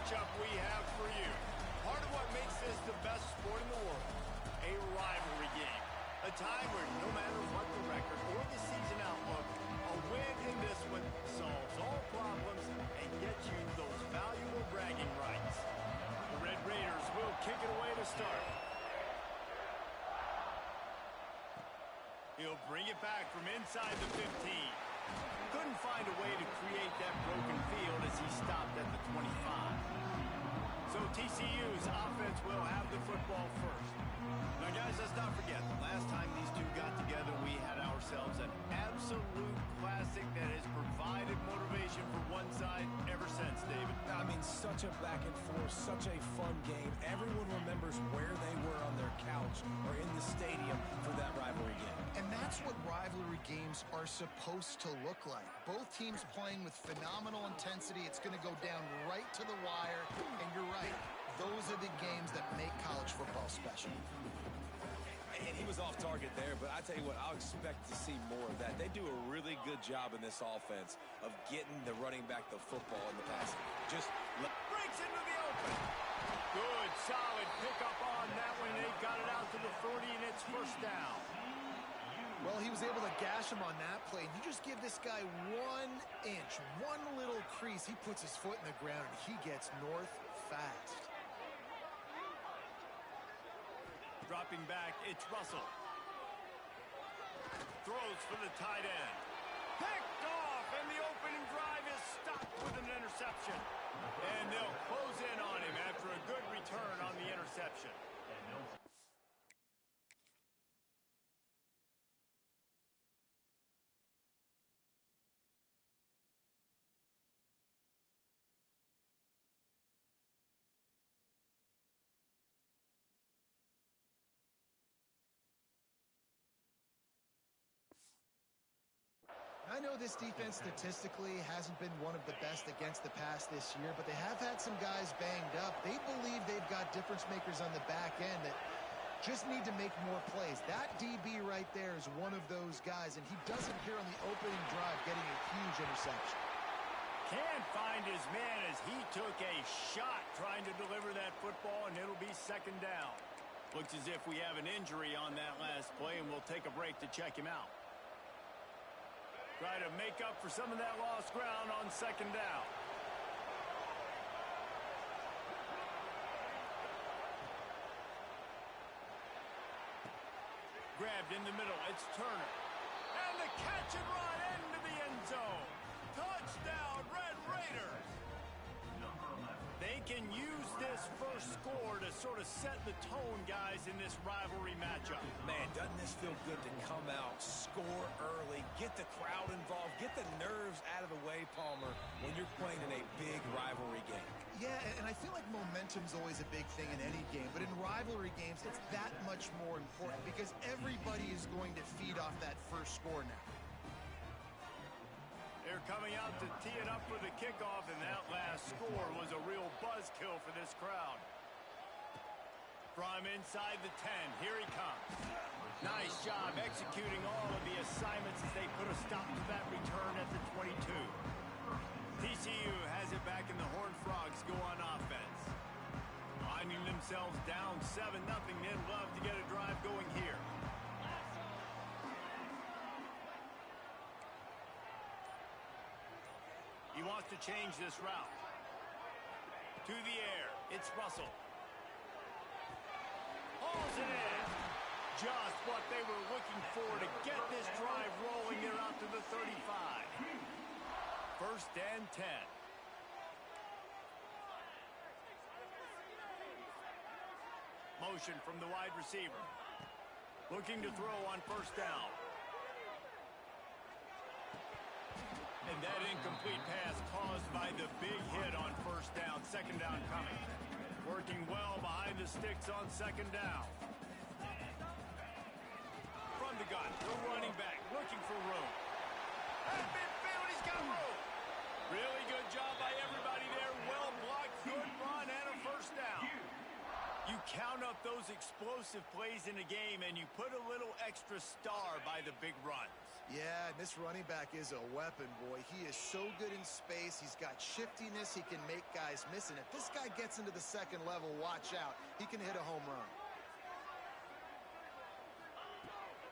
matchup we have for you. Part of what makes this the best sport in the world, a rivalry game. A time where no matter what the record or the season outlook, a win in this one solves all problems and gets you those valuable bragging rights. The Red Raiders will kick it away to start. He'll bring it back from inside the 15. Couldn't find a way to create that broken field as he stopped at the 25. So TCU's offense will have the football first. Now, guys, let's not forget, the last time these two got together, we had ourselves an absolute classic that has provided motivation for one side ever since, David. I mean, such a back and forth, such a fun game. Everyone remembers where they were on their couch or in the stadium for that rivalry game. And that's what rivalry games are supposed to look like. Both teams playing with phenomenal intensity. It's going to go down right to the wire. And you're right, those are the games that make college football special. And he was off target there, but I tell you what, I'll expect to see more of that. They do a really good job in this offense of getting the running back the football in the passing. Just breaks into the open. Good, solid pickup on that one. They got it out to the 40, and it's first down. Well, he was able to gash him on that play. You just give this guy 1 inch, one little crease. He puts his foot in the ground, and he gets north fast. Dropping back, it's Russell. Throws for the tight end. Picked off, and the opening drive is stopped with an interception. And they'll close in on him after a good return on the interception. I know this defense statistically hasn't been one of the best against the pass this year, but they have had some guys banged up. They believe they've got difference makers on the back end that just need to make more plays. That DB right there is one of those guys, and he does it here on the opening drive, getting a huge interception. Can't find his man as he took a shot trying to deliver that football, and it'll be second down. Looks as if we have an injury on that last play, and we'll take a break to check him out. Try to make up for some of that lost ground on second down. Grabbed in the middle, it's Turner. And the catch and run into the end zone. Touchdown, Red Raiders! They can use this first score to sort of set the tone, guys, in this rivalry matchup. Man, doesn't this feel good to come out, score early, get the crowd involved, get the nerves out of the way, Palmer, when you're playing in a big rivalry game. Yeah, and I feel like momentum's always a big thing in any game, but in rivalry games, it's that much more important because everybody is going to feed off that first score now. They're coming out to tee it up for the kickoff, and that last score was a real buzzkill for this crowd. From inside the 10, here he comes. Nice job executing all of the assignments as they put a stop to that return at the 22. TCU has it back, and the Horned Frogs go on offense. Finding themselves down 7-0, they'd love to get a drive going here. He wants to change this route. To the air, it's Russell. Hauls it in. Just what they were looking for to get this drive rolling. They're out to the 35. First and 10. Motion from the wide receiver. Looking to throw on first down. And that incomplete pass caused by the big hit on first down. Second down coming. Working well behind the sticks on second down. From the gun, the running back looking for room. At midfield, he's got room. Really good job by everybody there. Well blocked, good run, and a first down. You count up up those explosive plays in a game, and you put a little extra star by the big runs. Yeah, this running back is a weapon, boy. He is so good in space. He's got shiftiness. He can make guys miss. And if this guy gets into the second level, watch out. He can hit a home run.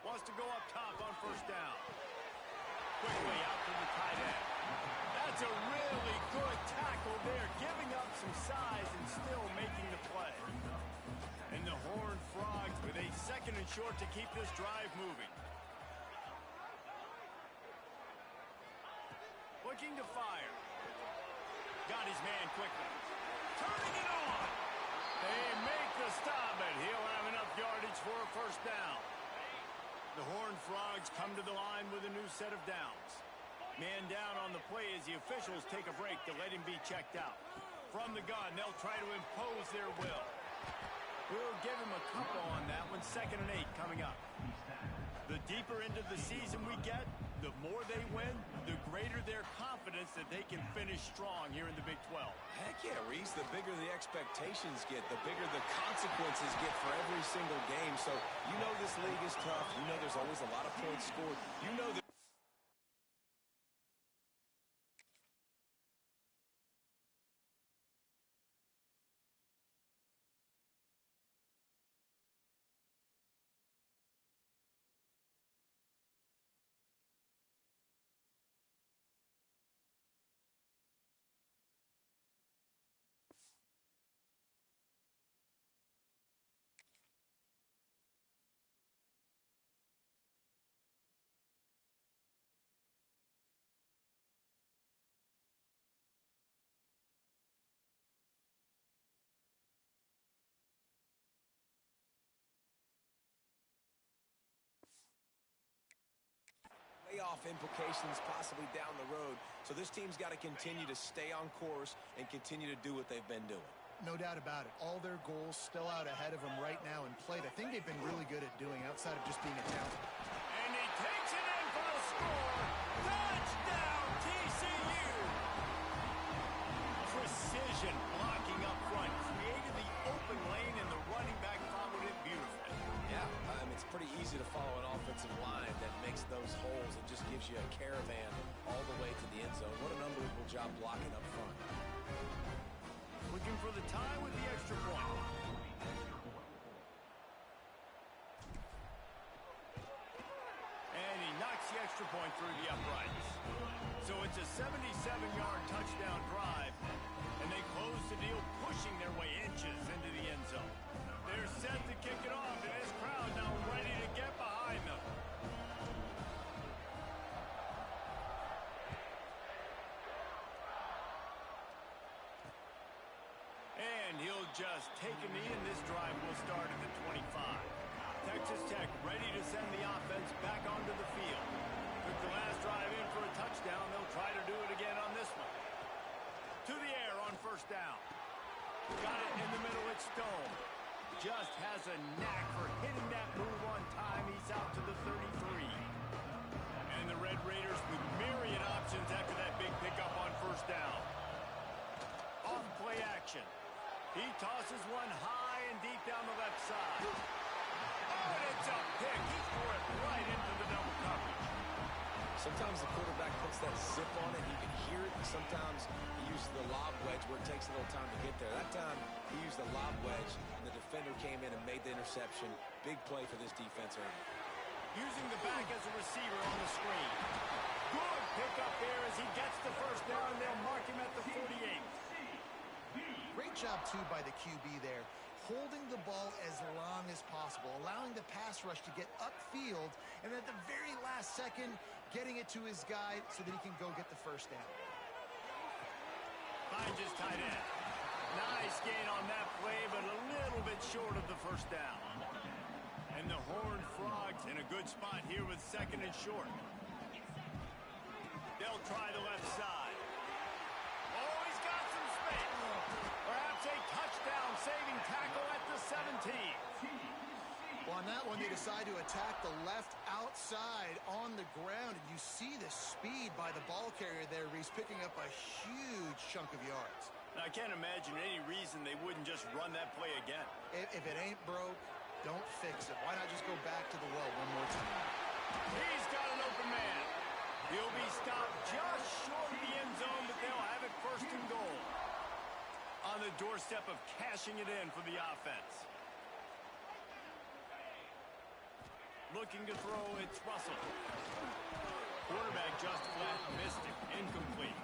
Wants to go up top on first down. Quickly out to the tight end. That's a really good tackle there, giving up some size and still making the play. And the Horned Frogs with a second and short to keep this drive moving. Looking to fire. Got his man quickly. Turning it on. They make the stop, but he'll have enough yardage for a first down. The Horned Frogs come to the line with a new set of downs. Man down on the play as the officials take a break to let him be checked out. From the gun, they'll try to impose their will. We'll give him a couple on that one. 2nd and 8 coming up. The deeper into the season we get, the more they win, the greater their confidence that they can finish strong here in the Big 12. Heck yeah, Reese. The bigger the expectations get, the bigger the consequences get for every single game. So you know this league is tough. You know there's always a lot of points scored. You know that. Playoff implications possibly down the road. So this team's got to continue to stay on course and continue to do what they've been doing. No doubt about it. All their goals still out ahead of them right now in play. I think they've been really good at doing outside of just being a talent. And he takes it in for the score. Touchdown, TCU! Precision blocking up front. Created the open lane, and the running back followed it beautifully. Yeah, it's pretty easy to follow an offensive line that makes those holes and just gives you a caravan all the way to the end zone. What an unbelievable job blocking up front. Looking for the tie with the extra point. And he knocks the extra point through the uprights. So it's a 77-yard touchdown drive, and they close the deal, pushing their way inches into the end zone. They're set to kick it off, and this crowd now ready to get behind them. And he'll just take a knee, and this drive will start at the 25. Texas Tech ready to send the offense back onto the field. Took the last drive in for a touchdown. They'll try to do it again on this one. To the air on first down. Got it in the middle. It's Stone. Just has a knack for hitting that move on time. He's out to the 33. And the Red Raiders with myriad options after that big pickup on first down. Off play action. He tosses one high and deep down the left side. Oh, and it's a pick. He threw it right into the double coverage. Sometimes the quarterback puts that zip on it. You can hear it. Sometimes he uses the lob wedge where it takes a little time to get there. That time he used the lob wedge, and the defender came in and made the interception. Big play for this defense early. Using the back as a receiver on the screen. Good pickup there as he gets the first down. They'll mark him at the 48. Great job, too, by the QB there. Holding the ball as long as possible, allowing the pass rush to get upfield, and at the very last second, getting it to his guy so that he can go get the first down. Finds his tight end. Nice gain on that play, but a little bit short of the first down. And the Horned Frogs in a good spot here with 2nd and short. They'll try the left side. Oh, he's got some space. Perhaps a touchdown-saving tackle at the 17. Well, on that one, they decide to attack the left outside on the ground, and you see the speed by the ball carrier there, Reese, picking up a huge chunk of yards. I can't imagine any reason they wouldn't just run that play again. If it ain't broke, don't fix it. Why not just go back to the well one more time? He's got an open man. He'll be stopped just short of the end zone, but they'll have it first and goal. On the doorstep of cashing it in for the offense. Looking to throw, it's Russell. Quarterback just flat missed it. Incomplete.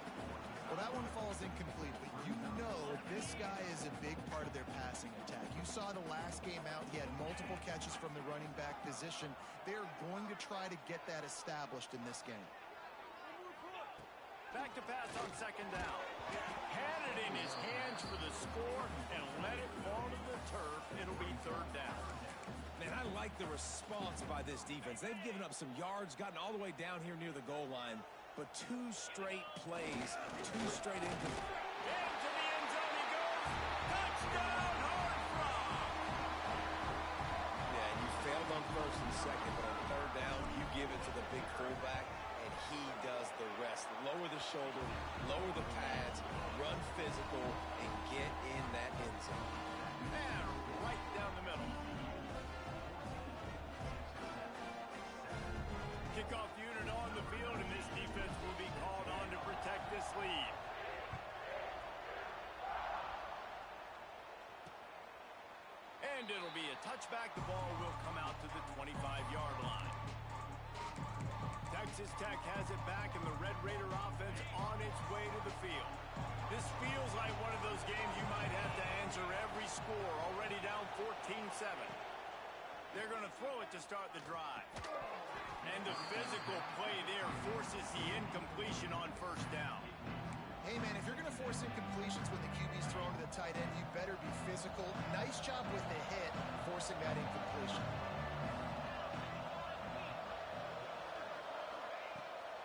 Well, that one falls incomplete, but you know this guy is a big part of their passing attack. You saw the last game out, he had multiple catches from the running back position. They're going to try to get that established in this game. Back to pass on second down. Had it in his hands for the score and let it fall to the turf. It'll be third down. Man, I like the response by this defense. They've given up some yards, gotten all the way down here near the goal line, but 2 straight plays, 2 straight into the end zone he goes. Touchdown, Hard. Yeah, you failed on first and second, but on third down, you give it to the big fullback, and he does the rest. Lower the shoulder, lower the pads, run physical, and get in that end zone. And right down the middle. Kickoff unit on the field, and this defense will be called on to protect this lead. And it'll be a touchback. The ball will come out to the 25-yard line. Texas Tech has it back, and the Red Raider offense on its way to the field. This feels like one of those games you might have to answer every score, already down 14-7. They're going to throw it to start the drive. And the physical play there forces the incompletion on first down. Hey, man, if you're going to force incompletions when the QB's thrown to the tight end, you better be physical. Nice job with the hit, forcing that incompletion.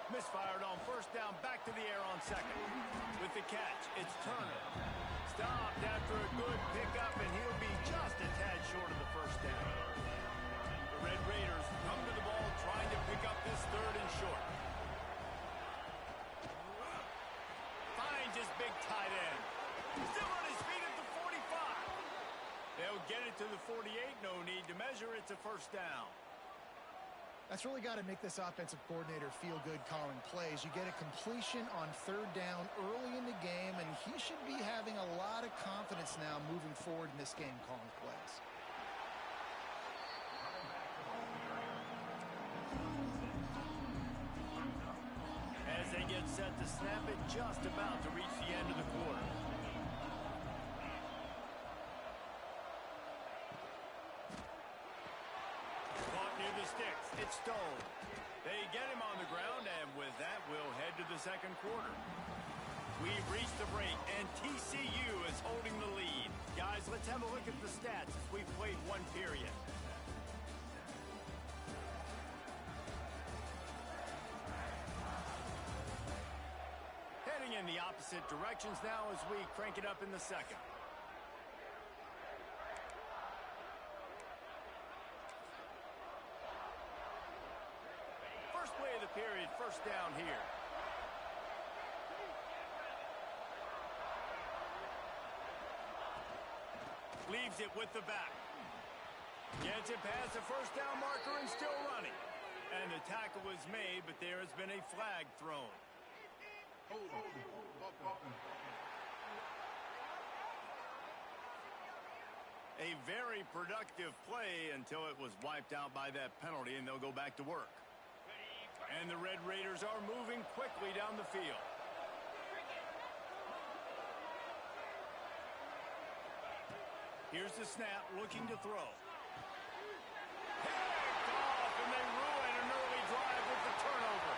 Misfired on first down, back to the air on second. With the catch, it's Turner. Stopped after a good pickup, and he'll be just a tad short of the first down. The Red Raiders come to the ball trying to pick up this third and short. Finds his big tight end. Still on his feet at the 45. They'll get it to the 48. No need to measure. It's a first down. That's really got to make this offensive coordinator feel good calling plays. You get a completion on third down early in the game, and he should be having a lot of confidence now moving forward in this game calling plays. As they get set to snap it, just about to reach the end of the quarter. Caught near the sticks. It's Stone. They get him on the ground, and with that, we'll head to the second quarter. We've reached the break, and TCU is holding the lead. Guys, let's have a look at the stats as we've played one period. Heading in the opposite directions now as we crank it up in the second. First play of the period, first down here. Leaves it with the back. Gets it past the first down marker and still running. And the tackle was made, but there has been a flag thrown. A very productive play until it was wiped out by that penalty, and they'll go back to work. And the Red Raiders are moving quickly down the field. Here's the snap, looking to throw. Picked off, and they ruin an early drive with the turnover.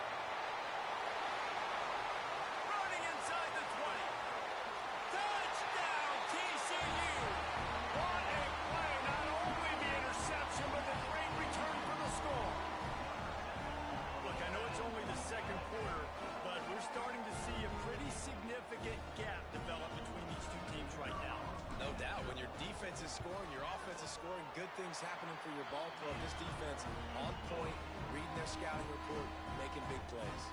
Running inside the 20. Touchdown, TCU. What a play. Not only the interception, but the great return for the score. Look, I know it's only the second quarter, but we're starting to see a pretty significant gap develop between these two teams right now. No doubt. When your defense is scoring, your offense is scoring, good things happening for your ball club. This defense on point, reading their scouting report, making big plays.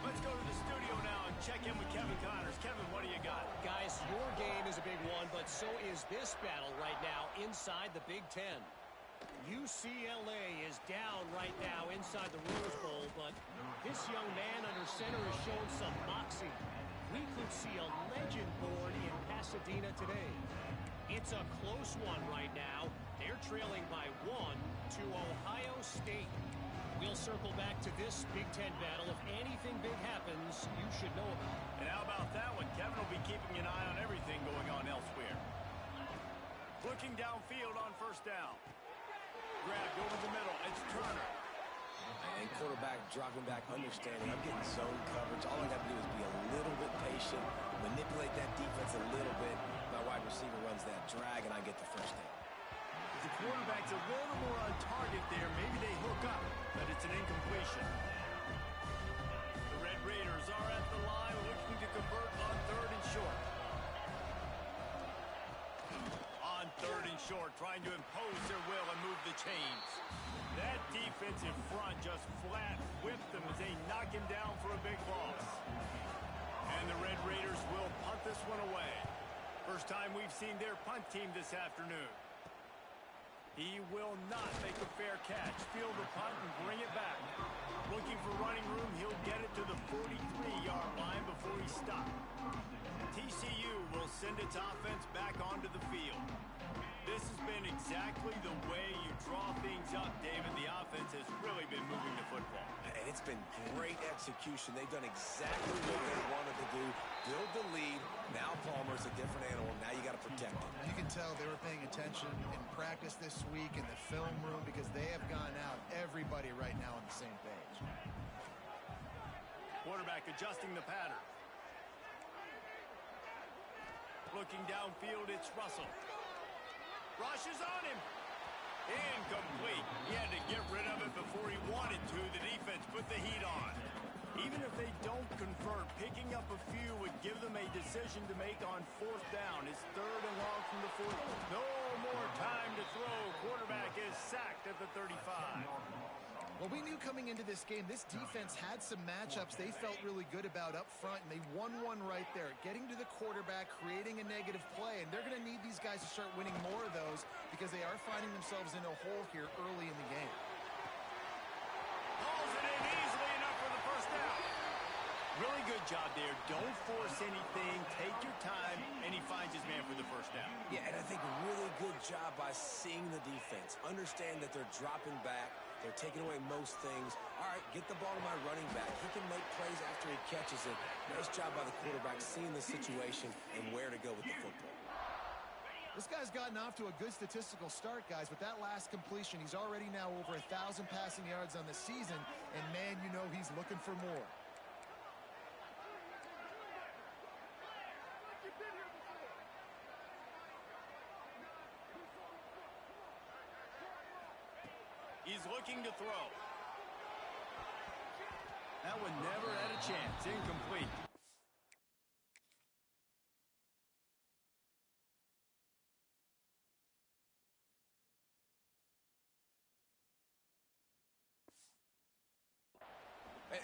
Let's go to the studio now and check in with Kevin Connors. Kevin, what do you got? Guys, your a big one, but so is this battle right now inside the Big Ten. UCLA is down right now inside the Rose Bowl, but this young man under center has shown some moxie. We could see a legend born in Pasadena today. It's a close one right now. They're trailing by 1 to Ohio State. We'll circle back to this Big Ten battle. If anything big happens, you should know about it. And how about that one? Kevin will be keeping an eye on everything going on elsewhere. Looking downfield on first down. Grabbed over the middle. It's Turner. And quarterback dropping back, understanding I'm getting zone coverage. All I got to do is be a little bit patient, manipulate that defense a little bit. My wide receiver runs that drag, and I get the first down. The quarterback's a little more on target there. Maybe they hook up, but it's an incompletion. The Red Raiders are at the line looking to convert on 3rd and short. On 3rd and short, trying to impose their will and move the chains. That defense in front just flat whipped them as they knock him down for a big loss. And the Red Raiders will punt this one away. First time we've seen their punt team this afternoon. He will not make a fair catch. Field the punt and bring it back. Looking for running room, he'll get it to the 43-yard line before he stopped. TCU will send its offense back onto the field. This has been exactly the way you draw things up, David. The offense has really been moving the football. And it's been great execution. They've done exactly what they wanted to do. Build the lead. Now Palmer's a different animal. Now you got to protect him. You can tell they were paying attention in practice this week in the film room because they have gone out, everybody right now on the same page. Quarterback adjusting the pattern. Looking downfield, it's Russell. Rushes on him. Incomplete. He had to get rid of it before he wanted to. The defense put the heat on. Even if they don't convert, picking up a few would give them a decision to make on 4th down. It's 3rd and long from the 40. No more time to throw. Quarterback is sacked at the 35. Well, we knew coming into this game, this defense had some matchups they felt really good about up front, and they won one right there. Getting to the quarterback, creating a negative play, and they're going to need these guys to start winning more of those because they are finding themselves in a hole here early in the game. Hauls it in easily enough for the first down. Really good job there. Don't force anything. Take your time, and he finds his man for the first down. Yeah, and I think really good job by seeing the defense. Understand that they're dropping back. They're taking away most things. All right, get the ball to my running back. He can make plays after he catches it. Nice job by the quarterback seeing the situation and where to go with the football. This guy's gotten off to a good statistical start, guys. With that last completion, he's already now over 1,000 passing yards on the season. And, man, you know he's looking for more. He's looking to throw. That one never had a chance. Incomplete.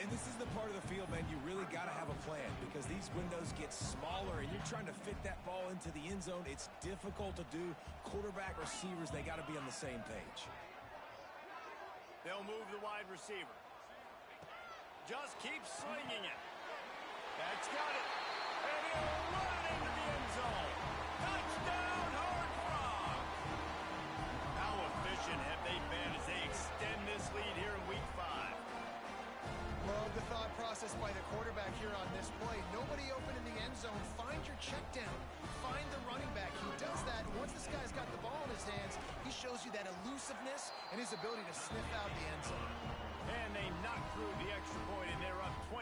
And this is the part of the field, man, you really got to have a plan because these windows get smaller and you're trying to fit that ball into the end zone. It's difficult to do. Quarterback, receivers, they got to be on the same page. They'll move the wide receiver. Just keep slinging it. That's got it. And he'll run it into the end zone. Touchdown, Horned Frog. How efficient have they been as they extend this lead here in Week 5? Love the thought process by the quarterback here on this play. Nobody open in the end zone. Find your check down. Find the running back. He does that. Once this guy's got the ball in his hands, he shows you that elusiveness and his ability to sniff out the end zone. And they knock through the extra point, and they're up 28-7.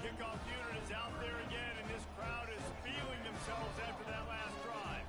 Kickoff unit is out there again, and this crowd is feeling themselves after that last drive.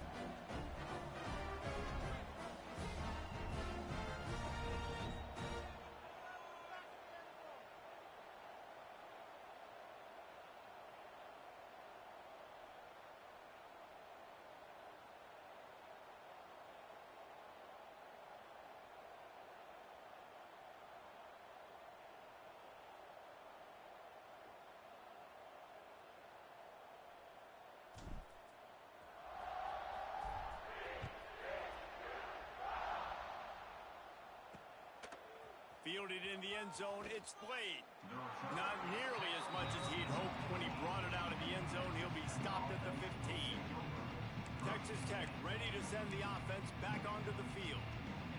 Fielded in the end zone, it's Blade. Not nearly as much as he'd hoped when he brought it out of the end zone. He'll be stopped at the 15. Texas Tech ready to send the offense back onto the field.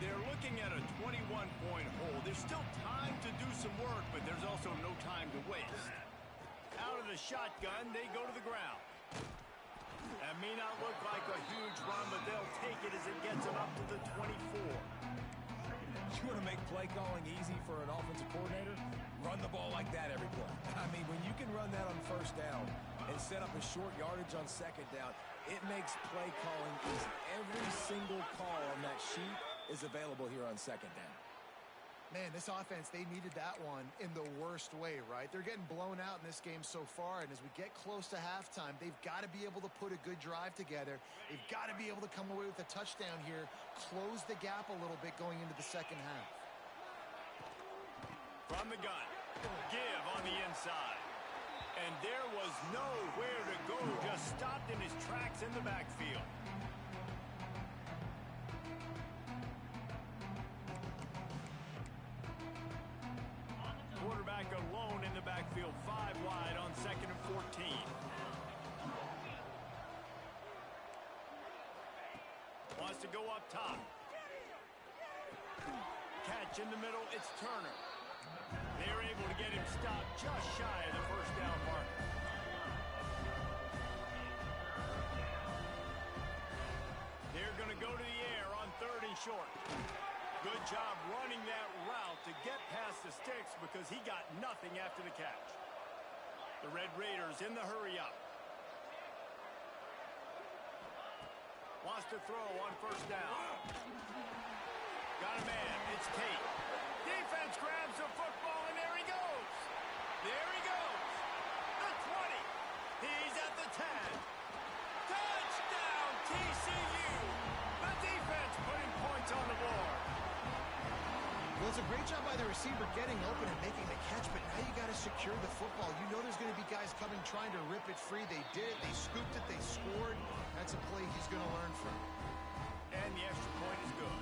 They're looking at a 21-point hole. There's still time to do some work, but there's also no time to waste. Out of the shotgun, they go to the ground. That may not look like a huge run, but they'll take it as it gets them up to the 24. You want to make play calling easy for an offensive coordinator? Run the ball like that every play. I mean, when you can run that on first down and set up a short yardage on second down, it makes play calling easy. Every single call on that sheet is available here on second down. Man, this offense, they needed that one in the worst way, right? They're getting blown out in this game so far, and as we get close to halftime, they've got to be able to put a good drive together. They've got to be able to come away with a touchdown here, close the gap a little bit going into the second half. From the gun, give on the inside. And there was nowhere to go, just stopped in his tracks in the backfield. Quarterback alone in the backfield, 5 wide on 2nd and 14. Wants to go up top. Catch in the middle, it's Turner. They're able to get him stopped just shy of the first down mark. They're going to go to the air on 3rd and short. Good job running that route to get past the sticks because he got nothing after the catch. The Red Raiders in the hurry up. Wants to throw on 1st down. Got a man. It's Tate. Defense grabs the football, and there he goes. There he goes. The 20. He's at the 10. Touchdown, TCU. The defense putting points on the board. Well, it's a great job by the receiver getting open and making the catch, but now you got to secure the football. You know there's going to be guys coming trying to rip it free. They did it. They scooped it. They scored. That's a play he's going to learn from. And the extra point is good.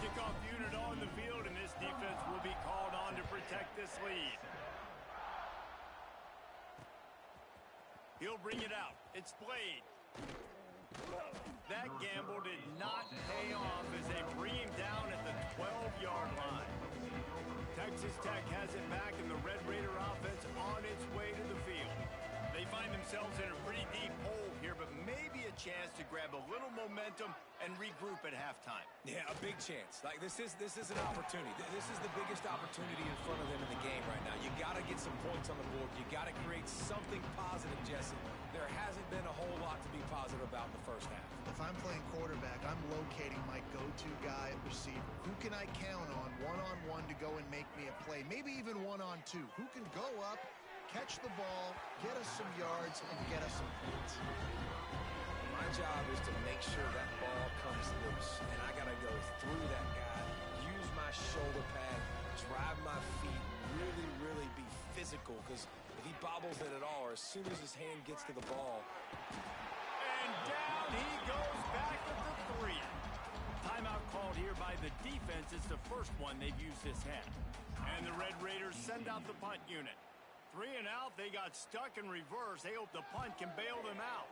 Kickoff unit on the field, and this defense will be called on to protect this lead. He'll bring it out. It's Blade. That gamble did not pay off as they bring him down at the 12-yard line. Texas Tech has it back, and the Red Raider offense on its way to the field. They find themselves in a pretty deep hole here, but maybe a chance to grab a little momentum and regroup at halftime. Yeah, a big chance. Like this is an opportunity. This is the biggest opportunity in front of them in the game right now. You got to get some points on the board. You got to create something positive, Jesse. There hasn't been a whole lot to be positive about in the first half. If I'm playing quarterback, I'm locating my go-to guy at receiver. Who can I count on one-on-one to go and make me a play? Maybe even one-on-two. Who can go up, catch the ball, get us some yards, and get us some points? My job is to make sure that ball comes loose, and I got to go through that guy, use my shoulder pad, drive my feet, really be physical, because if he bobbles it at all, or as soon as his hand gets to the ball. And down he goes back at the 3. Timeout called here by the defense. It's the first one they've used this half. And the Red Raiders send out the punt unit. 3 and out, they got stuck in reverse. They hope the punt can bail them out.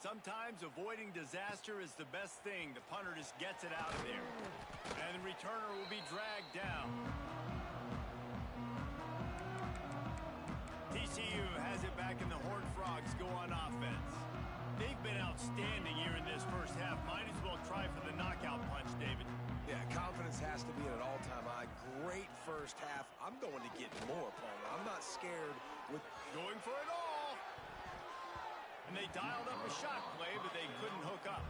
Sometimes avoiding disaster is the best thing. The punter just gets it out of there. And the returner will be dragged down. TCU has it back, and the Horned Frogs go on offense. They've been outstanding here in this first half. Might as well try for the knockout punch, David. Yeah, confidence has to be at an all-time high. Great first half. I'm going to get more, Palmer. I'm not scared with going for it all. And they dialed up a shot play, but they couldn't hook up.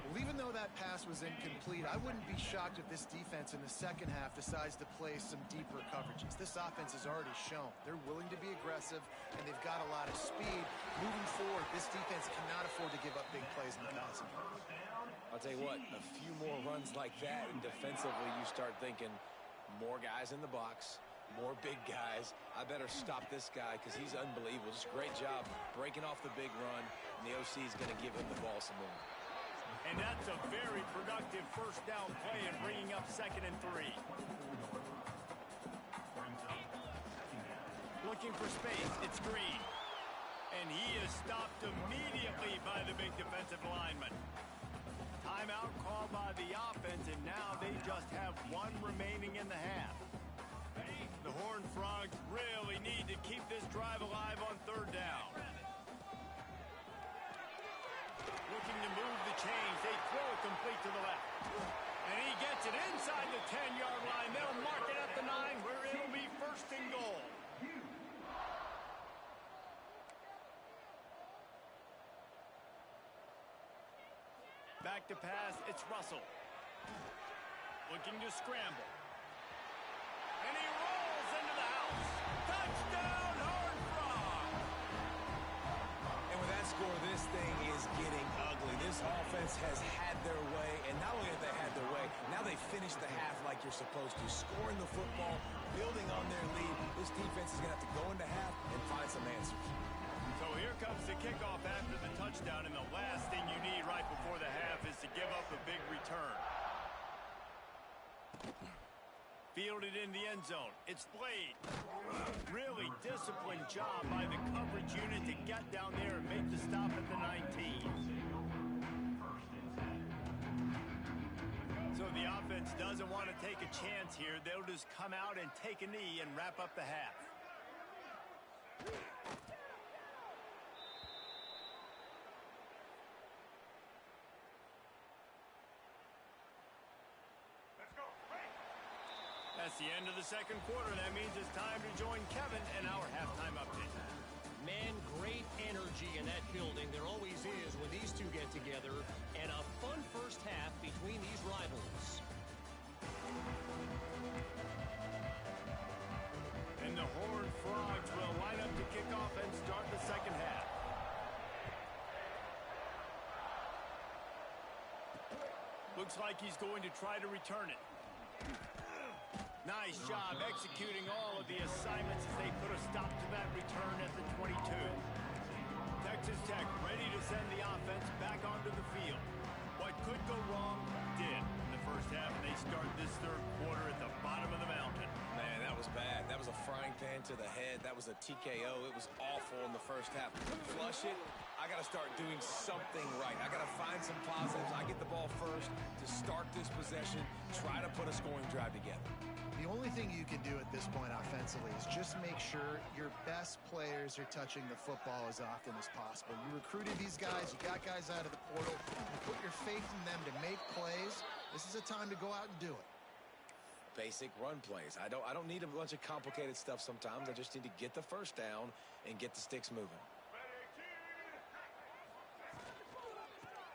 Well, even though that pass was incomplete, I wouldn't be shocked if this defense in the second half decides to play some deeper coverages. This offense has already shown they're willing to be aggressive, and they've got a lot of speed. Moving forward, this defense cannot afford to give up big plays in the passing. I'll tell you what, a few more runs like that, and defensively you start thinking more guys in the box, more big guys. I better stop this guy because he's unbelievable. Just a great job breaking off the big run, and the OC is going to give him the ball some more. And that's a very productive first touchdown play and bringing up 2nd and 3. Looking for space. It's Green. And he is stopped immediately by the big defensive lineman. Timeout called by the offense, and now they just have one remaining in the half. The Horned Frogs really need to keep this drive alive on 3rd down. Looking to move the chains. They throw it complete to the left. And he gets it inside the 10-yard line. They'll mark it at the 9, where it'll be 1st and goal. Back to pass, it's Russell. Looking to scramble. And he rolls into the house. Touchdown, Horned Frog! And with that score, this thing is getting ugly. This offense has had their way, and not only have they had their way, now they finished the half like you're supposed to, scoring the football, building on their lead. This defense is going to have to go into half and find some answers. So here comes the kickoff after the touchdown, and the last thing you need right before the half is to give up a big return. Fielded in the end zone. It's Blade. Really disciplined job by the coverage unit to get down there and make the stop at the 19. So the offense doesn't want to take a chance here. They'll just come out and take a knee and wrap up the half. That's the end of the 2nd quarter. That means it's time to join Kevin and our halftime update. Man, great energy in that building. There always is when these two get together. And a fun first half between these rivals. And the Horned Frogs will line up to kick off and start the 2nd half. Looks like he's going to try to return it. Nice job executing all of the assignments as they put a stop to that return at the 22. Texas Tech ready to send the offense back onto the field. What could go wrong did in the first half, and they start this 3rd quarter at the bottom of the mountain. Man, that was bad. That was a frying pan to the head. That was a TKO. It was awful in the first half. Flush it. I got to start doing something right. I got to find some positives. I get the ball first to start this possession, try to put a scoring drive together. The only thing you can do at this point offensively is just make sure your best players are touching the football as often as possible. You recruited these guys, you got guys out of the portal, you put your faith in them to make plays. This is a time to go out and do it. Basic run plays. I don't need a bunch of complicated stuff sometimes. I just need to get the first down and get the sticks moving.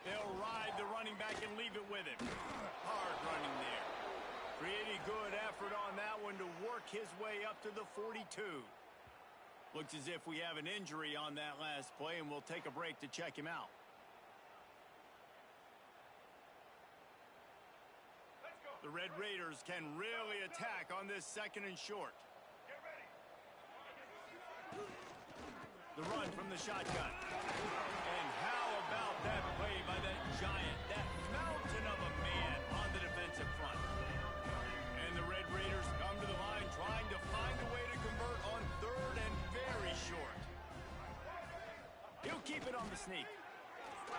They'll ride the running back and leave it with him. Hard running there. Pretty good effort on that one to work his way up to the 42. Looks as if we have an injury on that last play, and we'll take a break to check him out. The Red Raiders can really attack on this 2nd and short. The run from the shotgun. And how about that play by that giant, that mountain of a man on the defensive front? And the Red Raiders come to the line trying to find a way to convert on 3rd and very short. He'll keep it on the sneak.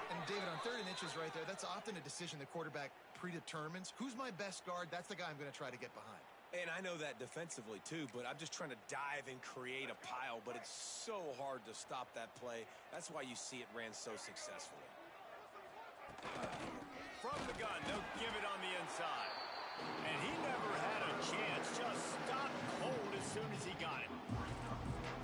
And David, on 3rd and inches right there, that's often a decision the quarterback predetermines. Who's my best guard? That's the guy I'm going to try to get behind. And I know that defensively too, but I'm just trying to dive and create a pile, but it's so hard to stop that play. That's why you see it ran so successfully. From the gun, they'll give it on the inside. And he never had a chance, just stopped cold as soon as he got it.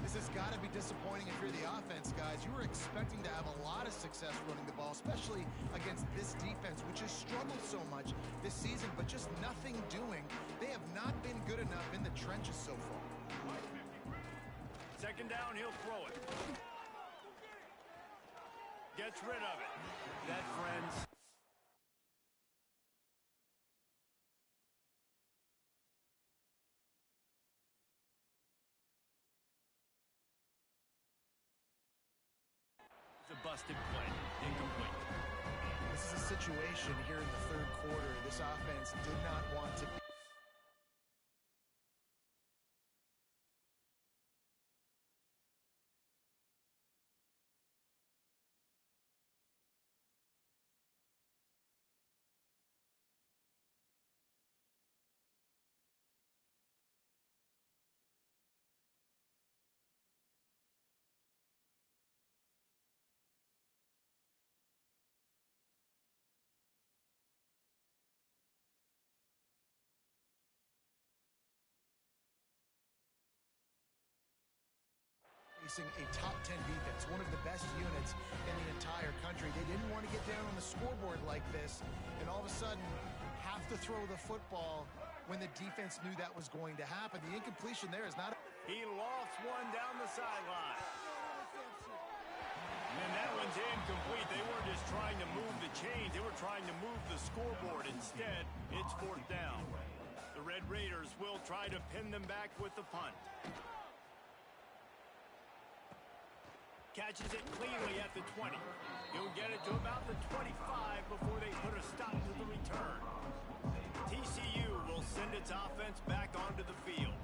This has got to be disappointing if you're the offense, guys. You were expecting to have a lot of success running the ball, especially against this defense, which has struggled so much this season, but just nothing doing. They have not been good enough in the trenches so far. 2nd down, he'll throw it. Gets rid of it. That, friends, a busted play. Incomplete. This is a situation here in the 3rd quarter. This offense defense did not want to be. Facing a top 10 defense, one of the best units in the entire country. They didn't want to get down on the scoreboard like this, and all of a sudden have to throw the football when the defense knew that was going to happen. The incompletion there is not. He lost one down the sideline. And that one's incomplete. They weren't just trying to move the chains. They were trying to move the scoreboard. Instead, it's fourth down. The Red Raiders will try to pin them back with the punt. Catches it cleanly at the 20. He'll get it to about the 25 before they put a stop to the return. TCU will send its offense back onto the field.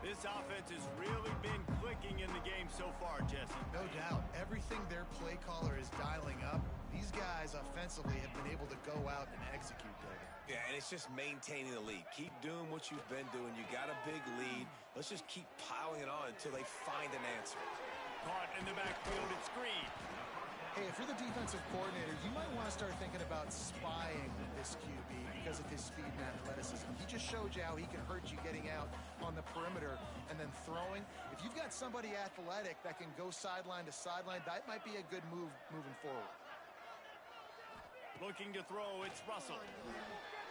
This offense has really been clicking in the game so far, Jesse. No doubt. Everything their play caller is dialing up, these guys offensively have been able to go out and execute, David. Yeah, and it's just maintaining the lead. Keep doing what you've been doing. You got a big lead. Let's just keep piling it on until they find an answer. Caught in the backfield, it's Green. Hey, if you're the defensive coordinator, you might want to start thinking about spying this QB because of his speed and athleticism. He just showed you how he can hurt you getting out on the perimeter and then throwing. If you've got somebody athletic that can go sideline to sideline, that might be a good move moving forward. Looking to throw, it's Russell.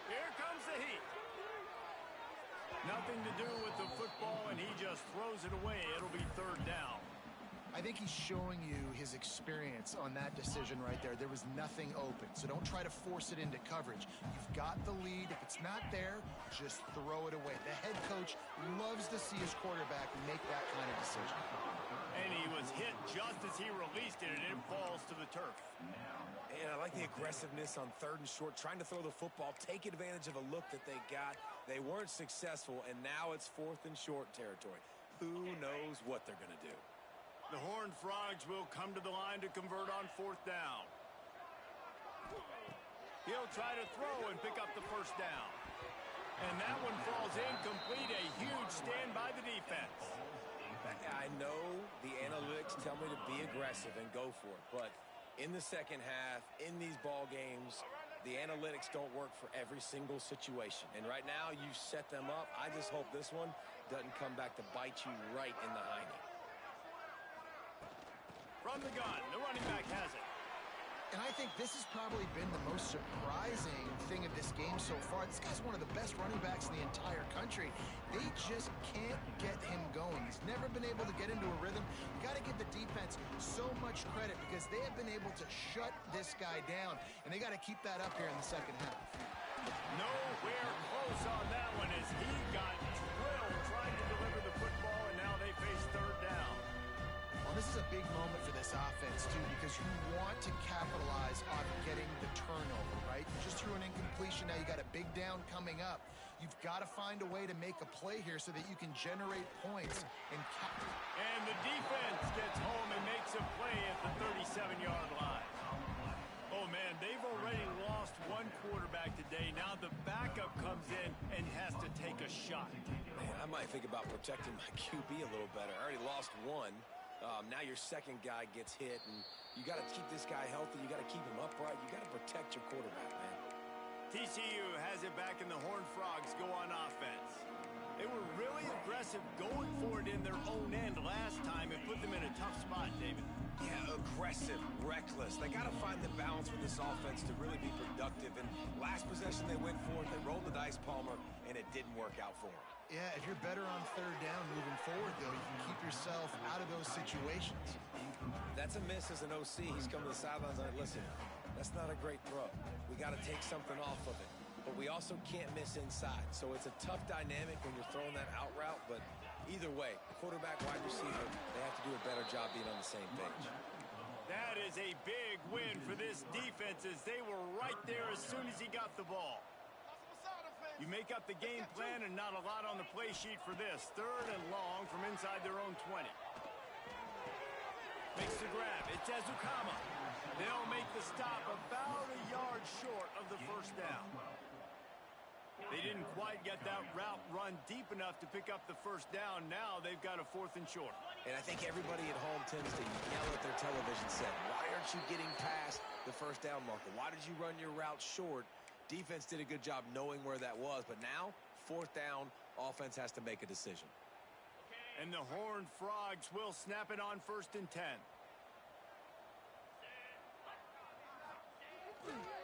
Here comes the heat. Nothing to do with the football, and he just throws it away. It'll be third down. I think he's showing you his experience on that decision right there. There was nothing open, so don't try to force it into coverage. You've got the lead. If it's not there, just throw it away. The head coach loves to see his quarterback make that kind of decision. And he was hit just as he released it, and it falls to the turf. And I like the aggressiveness on third and short, trying to throw the football, take advantage of a look that they got. They weren't successful, and now it's fourth and short territory. Who knows what they're going to do? The Horned Frogs will come to the line to convert on fourth down. He'll try to throw and pick up the first down. And that one falls incomplete. A huge stand by the defense. I know the analytics tell me to be aggressive and go for it, but in the second half, in these ball games, the analytics don't work for every single situation. And right now, you set them up. I just hope this one doesn't come back to bite you right in the hiney. From the gun, the running back has it. And I think this has probably been the most surprising thing of this game so far. This guy's one of the best running backs in the entire country. They just can't get him going. He's never been able to get into a rhythm. You got to give the defense so much credit because they have been able to shut this guy down, and they got to keep that up here in the second half. Nowhere close on that one as he got drilled trying to deliver the football, and now they face third down. Well, this is a big moment for this offense, too, because you want to capitalize on getting the turnover, right? You just threw an incompletion. Now you got a big down coming up. You've got to find a way to make a play here so that you can generate points. And the defense gets home and makes a play at the 37-yard line. Oh, man, they've already lost one quarterback today. Now the backup comes in and has to take a shot. Man, I might think about protecting my QB a little better. I already lost one. Now your second guy gets hit, and you got to keep this guy healthy. You got to keep him upright. You got to protect your quarterback, man. TCU has it back, and the Horned Frogs go on offense. They were really aggressive going for it in their own end last time and put them in a tough spot, David. Yeah, aggressive, reckless. They got to find the balance with this offense to really be productive. And last possession they went for it, they rolled the dice, Palmer, and it didn't work out for them. Yeah, if you're better on third down moving forward, though, you can keep yourself out of those situations. That's a miss as an OC. He's come to the sidelines and listen, that's not a great throw. We got to take something off of it. But we also can't miss inside. So it's a tough dynamic when you're throwing that out route. But either way, quarterback, wide receiver, they have to do a better job being on the same page. That is a big win for this defense as they were right there as soon as he got the ball. You make up the game plan and not a lot on the play sheet for this. 3rd and long from inside their own 20. Makes the grab. It's Ezukama. They'll make the stop about a yard short of the first down. They didn't quite get that route run deep enough to pick up the first down. Now they've got a 4th and short. And I think everybody at home tends to yell at their television set. Why aren't you getting past the first down marker? Why did you run your route short? Defense did a good job knowing where that was. But now, 4th down, offense has to make a decision. And the Horned Frogs will snap it on 1st and 10.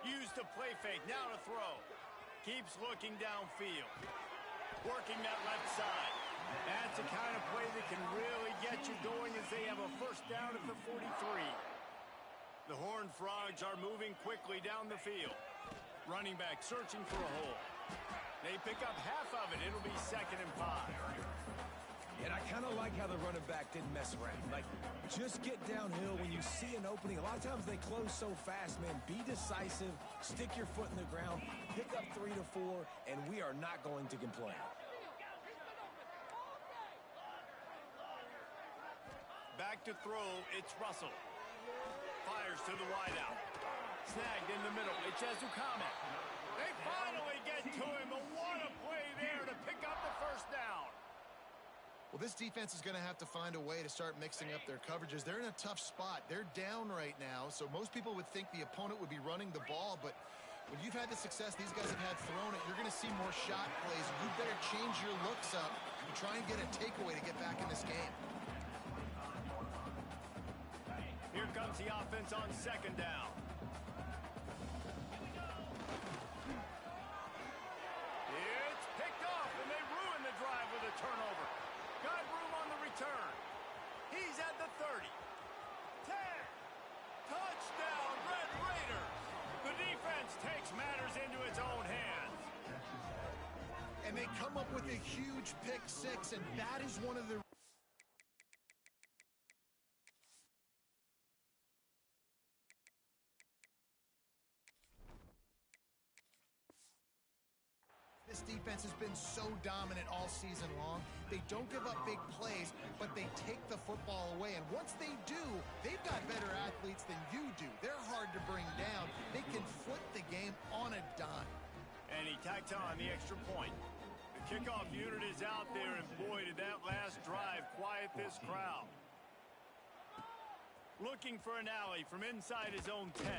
Use the play fake. Now to throw. Keeps looking downfield. Working that left side. That's the kind of play that can really get you going as they have a first down at the 43. The Horned Frogs are moving quickly down the field. Running back searching for a hole. They pick up half of it. It'll be 2nd and 5. And I kind of like how the running back didn't mess around. Like, just get downhill when you see an opening. A lot of times they close so fast, man. Be decisive. Stick your foot in the ground. Pick up 3 to 4, and we are not going to complain. Back to throw. It's Russell. Fires to the wideout. Snagged in the middle. It's Ezukama. They finally get to him. But what a play there to pick up the first down. Well, this defense is going to have to find a way to start mixing up their coverages. They're in a tough spot. They're down right now, so most people would think the opponent would be running the ball, but when you've had the success these guys have had throwing it, you're going to see more shot plays. You better change your looks up and try and get a takeaway to get back in this game. Here comes the offense on 2nd down. It's picked off, and they ruin the drive with a turnover. Got room on the return. He's at the 30. 10. Touchdown, Red Raiders. The defense takes matters into its own hands. And they come up with a huge pick 6, and that is one of the This defense has been so dominant all season long. They don't give up big plays, but they take the football away. And once they do, they've got better athletes than you do. They're hard to bring down. They can flip the game on a dime. And he tacks on the extra point. The kickoff unit is out there, and boy, did that last drive quiet this crowd. Looking for an alley from inside his own 10.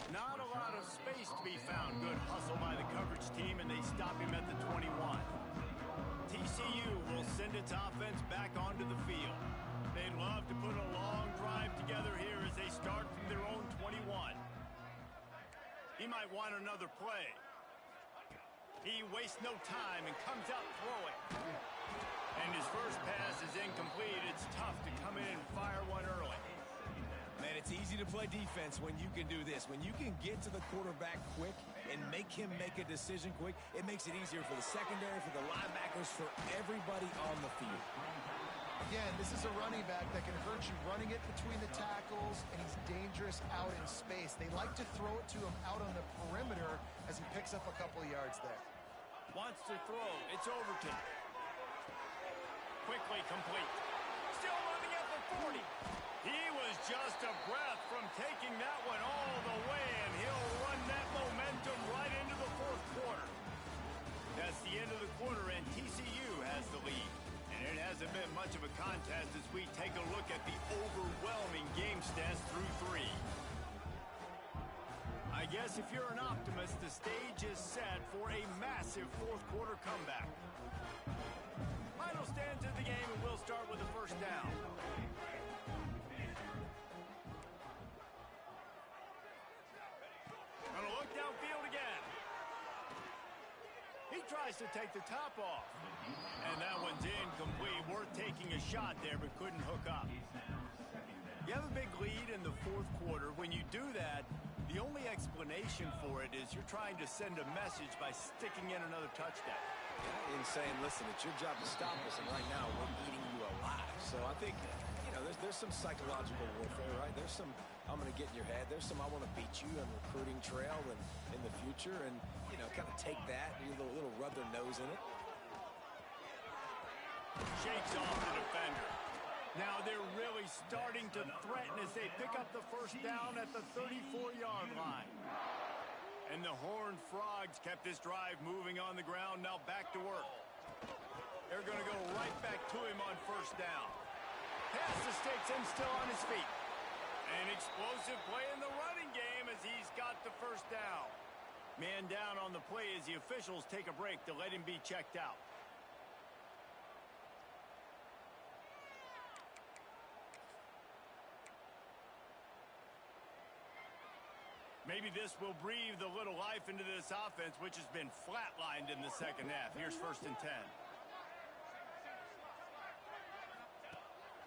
Not a lot of space to be found. Good hustle by the coverage team, and they stop him at the 21. TCU will send its offense back onto the field. They'd love to put a long drive together here as they start from their own 21. He might want another play. He wastes no time and comes out throwing. And his first pass is incomplete. It's tough to come in and fire one early. Man, it's easy to play defense when you can do this. When you can get to the quarterback quick and make him make a decision quick, it makes it easier for the secondary, for the linebackers, for everybody on the field. Again, this is a running back that can hurt you running it between the tackles, and he's dangerous out in space. They like to throw it to him out on the perimeter as he picks up a couple of yards there. Wants to throw. It's Overton. Quickly complete. Still running at the 40. He was just a breath from taking that one all the way, and he'll run that momentum right into the 4th quarter. That's the end of the quarter, and TCU has the lead. And it hasn't been much of a contest as we take a look at the overwhelming game stats through 3. I guess if you're an optimist, the stage is set for a massive 4th quarter comeback. Final stands of the game, and we'll start with the first down. Gonna look downfield again. He tries to take the top off. And that one's incomplete. Worth taking a shot there, but couldn't hook up. You have a big lead in the 4th quarter. When you do that, the only explanation for it is you're trying to send a message by sticking in another touchdown. And saying, listen, it's your job to stop us, and right now we're eating you alive. So I think, you know, there's some psychological warfare, right? There's some I'm going to get in your head. There's some I want to beat you on the recruiting trail and in the future, and, you know, kind of take that and a little rub their nose in it. Shakes off the defender. Now they're really starting to threaten as they pick up the first down at the 34-yard line. And the Horned Frogs kept this drive moving on the ground. Now back to work. They're going to go right back to him on first down. Pass to Sticks and still on his feet. An explosive play in the running game as he's got the first down. Man down on the play as the officials take a break to let him be checked out. Maybe this will breathe a little life into this offense, which has been flatlined in the second half. Here's 1st and 10.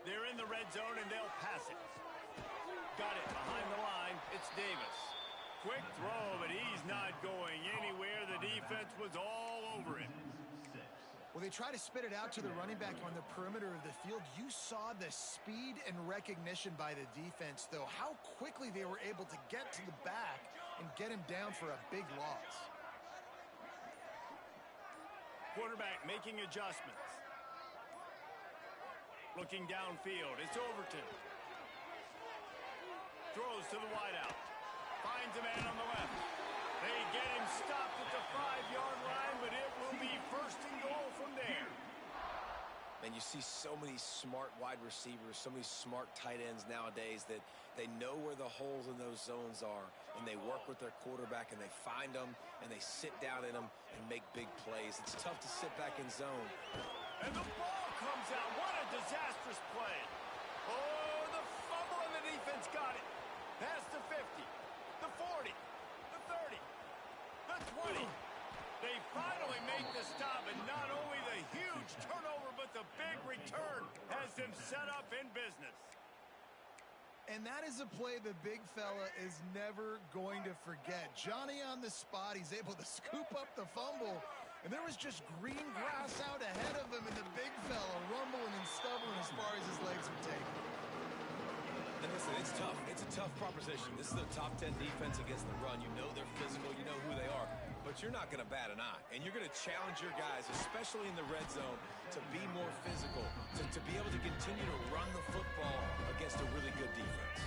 They're in the red zone, and they'll pass it. Got it behind the line. It's Davis. Quick throw, but he's not going anywhere. The defense was all over him. Well, they try to spit it out to the running back on the perimeter of the field. You saw the speed and recognition by the defense, though. How quickly they were able to get to the back and get him down for a big loss. Quarterback making adjustments. Looking downfield. It's Overton. Throws to the wideout. Finds a man on the left. They get him stopped at the 5-yard line, but it will be 1st and goal from there. And you see so many smart wide receivers, so many smart tight ends nowadays that they know where the holes in those zones are, and they work with their quarterback, and they find them, and they sit down in them and make big plays. It's tough to sit back in zone. And the ball comes out. What a disastrous play. Oh, the fumble, and the defense got it. Past the 50, the 40, the 30, the 20. They finally make the stop, and not only the huge turnover, but the big return has them set up in business. And that is a play the big fella is never going to forget. Johnny on the spot. He's able to scoop up the fumble. And there was just green grass out ahead of him, and the big fella rumbling and stumbling as far as his legs would take him. And listen, it's tough. It's a tough proposition. This is a top 10 defense against the run. You know they're physical. You know who they are. But you're not going to bat an eye. And you're going to challenge your guys, especially in the red zone, to be more physical, to be able to continue to run the football against a really good defense.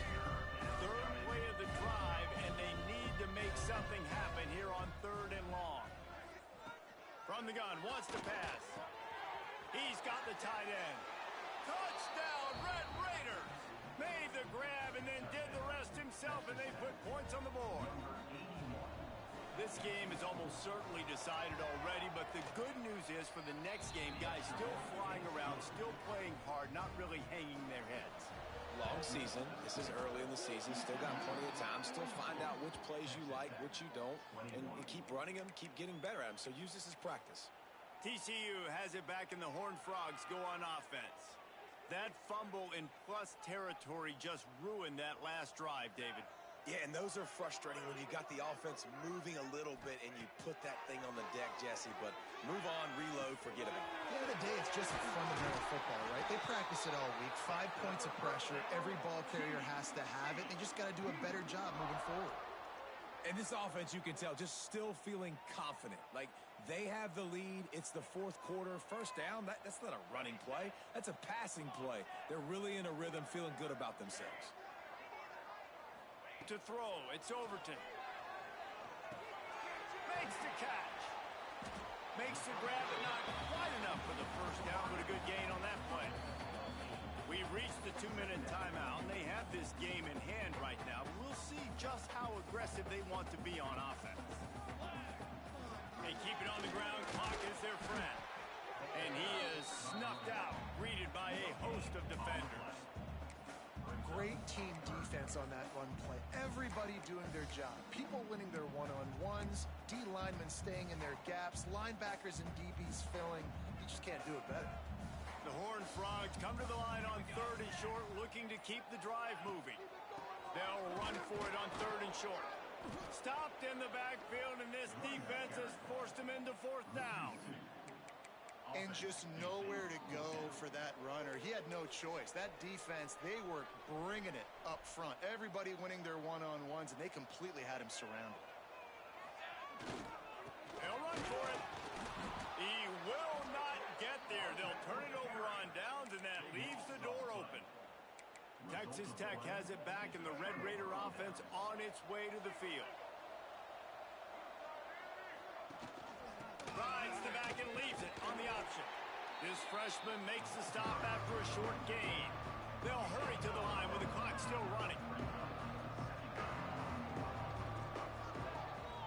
3rd play of the drive, and they need to make something happen here on 3rd and long. From the gun, wants to pass. He's got the tight end. Touchdown, Red Raiders! Made the grab and then did the rest himself, and they put points on the board. This game is almost certainly decided already, but the good news is for the next game, guys still flying around, still playing hard, not really hanging their heads. Long season. This is early in the season. Still got plenty of time. Still find out which plays you like, which you don't, and keep running them, keep getting better at them. So use this as practice. TCU has it back, and the Horned Frogs go on offense. That fumble in plus territory just ruined that last drive, David. Yeah, and those are frustrating when you got the offense moving a little bit and you put that thing on the deck, Jesse. But move on, reload, forget about it. At the end of the day, it's just fundamental football, right? They practice it all week. 5 points of pressure. Every ball carrier has to have it. They just got to do a better job moving forward. And this offense, you can tell, just still feeling confident. Like, they have the lead. It's the 4th quarter. First down, that's not a running play. That's a passing play. They're really in a rhythm, feeling good about themselves. To throw, it's Overton. Makes the catch. Makes the grab, but not quite enough for the first down, but a good gain on that play. We've reached the 2-minute timeout, and they have this game in hand right now. We'll see just how aggressive they want to be on offense. They keep it on the ground. Clock is their friend. And he is snuffed out, greeted by a host of defenders. Great team defense on that run play. Everybody doing their job. People winning their one-on-ones. D linemen staying in their gaps. Linebackers and DBs filling. You just can't do it better. The Horned Frogs come to the line on 3rd and short, looking to keep the drive moving. They'll run for it on 3rd and short. Stopped in the backfield, and this defense has forced them into 4th down. and just nowhere to go for that runner. He had no choice. That defense, they were bringing it up front. Everybody winning their one-on-ones, and they completely had him surrounded. They'll run for it. He will not get there. They'll turn it over on downs, and that leaves the door open. Texas Tech has it back, and the Red Raider offense on its way to the field. Rides the back and leaves it on the option. This freshman makes the stop after a short gain. They'll hurry to the line with the clock still running.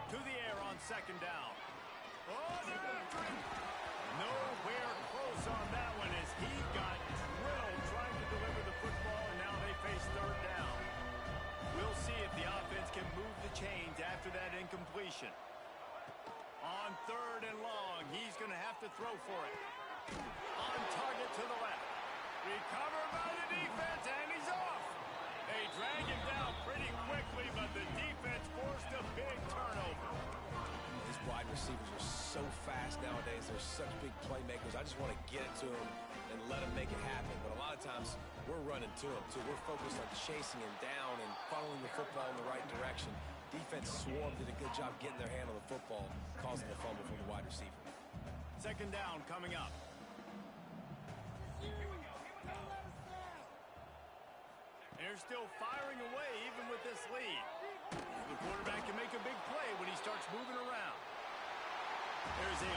To the air on second down. Oh, they're after him. Nowhere close on that one as he got drilled trying to deliver the football, and now they face third down. We'll see if the offense can move the chains after that incompletion. On third and long, he's going to have to throw for it. On target to the left. Recovered by the defense, and he's off. They drag him down pretty quickly, but the defense forced a big turnover. These wide receivers are so fast nowadays. They're such big playmakers. I just want to get it to them and let them make it happen. But a lot of times, we're running to them, too. We're focused on chasing him down and following the football in the right direction. Defense swarmed, did a good job getting their hand on the football, causing the fumble from the wide receiver. Second down coming up. They're still firing away even with this lead. The quarterback can make a big play when he starts moving around. There's a